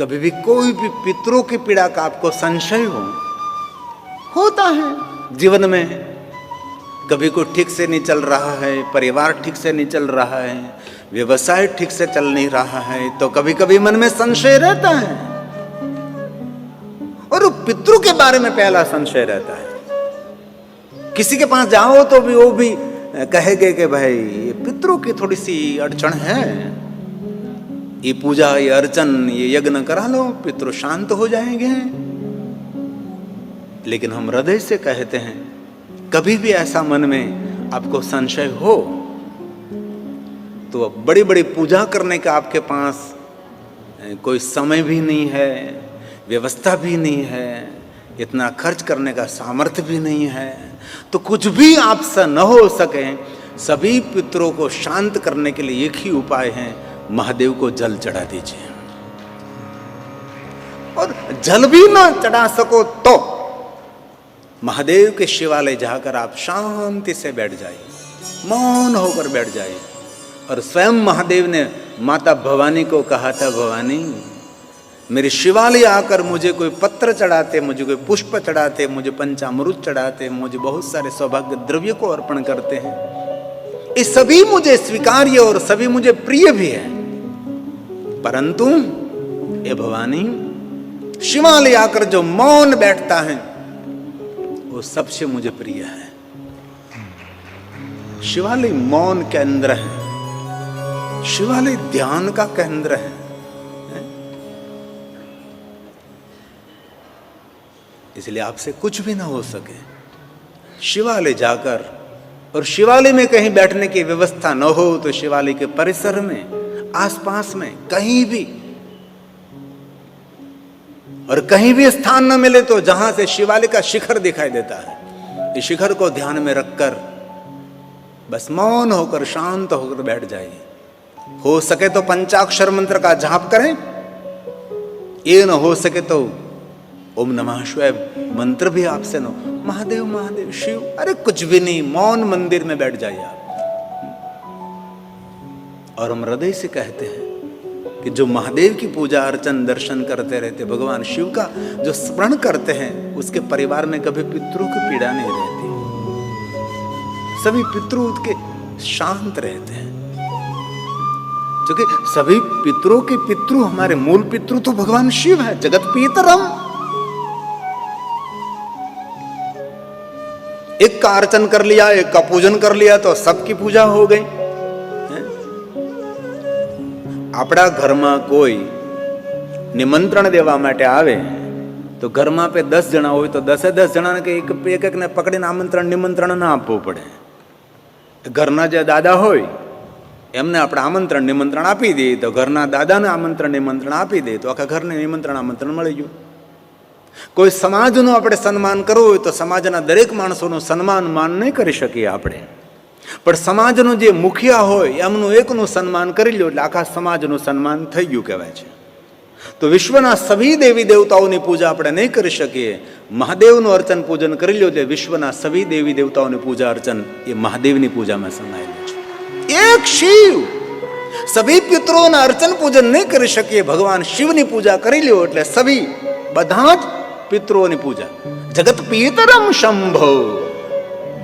कभी भी कोई भी पितरों की पीड़ा का आपको संशय होता है जीवन में, कभी कोई ठीक से नहीं चल रहा है, परिवार ठीक से नहीं चल रहा है, व्यवसाय ठीक से चल नहीं रहा है, तो कभी कभी मन में संशय रहता है। और पितरों के बारे में पहला संशय रहता है। किसी के पास जाओ तो भी वो भी कहेंगे कि भाई ये पितरों की थोड़ी सी अड़चन है, ये पूजा, ये अर्चन, ये यज्ञ करा लो, पितृ शांत हो जाएंगे। लेकिन हम हृदय से कहते हैं, कभी भी ऐसा मन में आपको संशय हो तो बड़ी बड़ी पूजा करने का आपके पास कोई समय भी नहीं है, व्यवस्था भी नहीं है, इतना खर्च करने का सामर्थ्य भी नहीं है, तो कुछ भी आपसे न हो सके, सभी पितरों को शांत करने के लिए एक ही उपाय है, महादेव को जल चढ़ा दीजिए। और जल भी ना चढ़ा सको तो महादेव के शिवालय जाकर आप शांति से बैठ जाइए, मौन होकर बैठ जाइए। और स्वयं महादेव ने माता भवानी को कहा था, भवानी मेरे शिवालय आकर मुझे कोई पत्र चढ़ाते, मुझे कोई पुष्प चढ़ाते, मुझे पंचामृत चढ़ाते, मुझे बहुत सारे सौभाग्य द्रव्य को अर्पण करते हैं, ये सभी मुझे स्वीकार्य और सभी मुझे प्रिय भी है, परंतु ये भवानी शिवालय आकर जो मौन बैठता है वो सबसे मुझे प्रिय है। शिवालय मौन केंद्र है, शिवालय ध्यान का केंद्र है। इसलिए आपसे कुछ भी ना हो सके, शिवालय जाकर, और शिवालय में कहीं बैठने की व्यवस्था न हो तो शिवालय के परिसर में, आसपास में कहीं भी, और कहीं भी स्थान न मिले तो जहां से शिवालय का शिखर दिखाई देता है, इस शिखर को ध्यान में रखकर बस मौन होकर शांत होकर बैठ जाइए। हो सके तो पंचाक्षर मंत्र का जाप करें, ये न हो सके तो ओम नमः शिवाय मंत्र भी आपसे न, महादेव महादेव शिव, अरे कुछ भी नहीं, मौन मंदिर में बैठ जाइए आप। और हम हृदय से कहते हैं कि जो महादेव की पूजा अर्चन दर्शन करते रहते, भगवान शिव का जो स्मरण करते हैं, उसके परिवार में कभी पितरों की पीड़ा नहीं रहती, सभी पितरों के शांत रहते हैं। क्योंकि सभी पितरों के पितृ, हमारे मूल पितृ तो भगवान शिव है, जगत पितरम। एक का अर्चन कर लिया, एक का पूजन कर लिया तो सबकी पूजा हो गई। આપણા ઘરમાં કોઈ નિમંત્રણ દેવા માટે આવે તો ઘરમાં पे 10 જણા હોય તો 10 જણાને કે એક એકને પકડીને આમંત્રણ નિમંત્રણ ના આપવું પડે। ઘરના જે દાદા હોય એમને આપણે આમંત્રણ નિમંત્રણ આપી દઈએ તો ઘરના દાદાને આમંત્રણ નિમંત્રણ આપી દઈએ તો આખા ઘરને નિમંત્રણ આમંત્રણ મળી ગયું। કોઈ સમાજનું આપણે સન્માન કરવું હોય તો સમાજના દરેક માણસોનું સન્માન માન નહીં કરી શકીએ આપણે, પણ સમાજનો જે મુખિયા હોય એમનું એકનું સન્માન કરી લો એટલે આખા સમાજનું સન્માન થઈ ગયું કહેવાય છે। તો વિશ્વના સभी દેવી દેવતાઓની પૂજા આપણે નહીં કરી શકીએ, મહાદેવનું અર્ચન પૂજન કરી લો એટલે વિશ્વના સभी દેવી દેવતાઓની પૂજા અર્ચન એ મહાદેવની પૂજામાં સમાયેલું છે। એક શિવ, સभी પિતરોના અર્ચન પૂજન નહીં કરી શકીએ, ભગવાન શિવની પૂજા કરી લો એટલે સभी બધા જ પિતરોની પૂજા, જગત પિતરમ શંભો।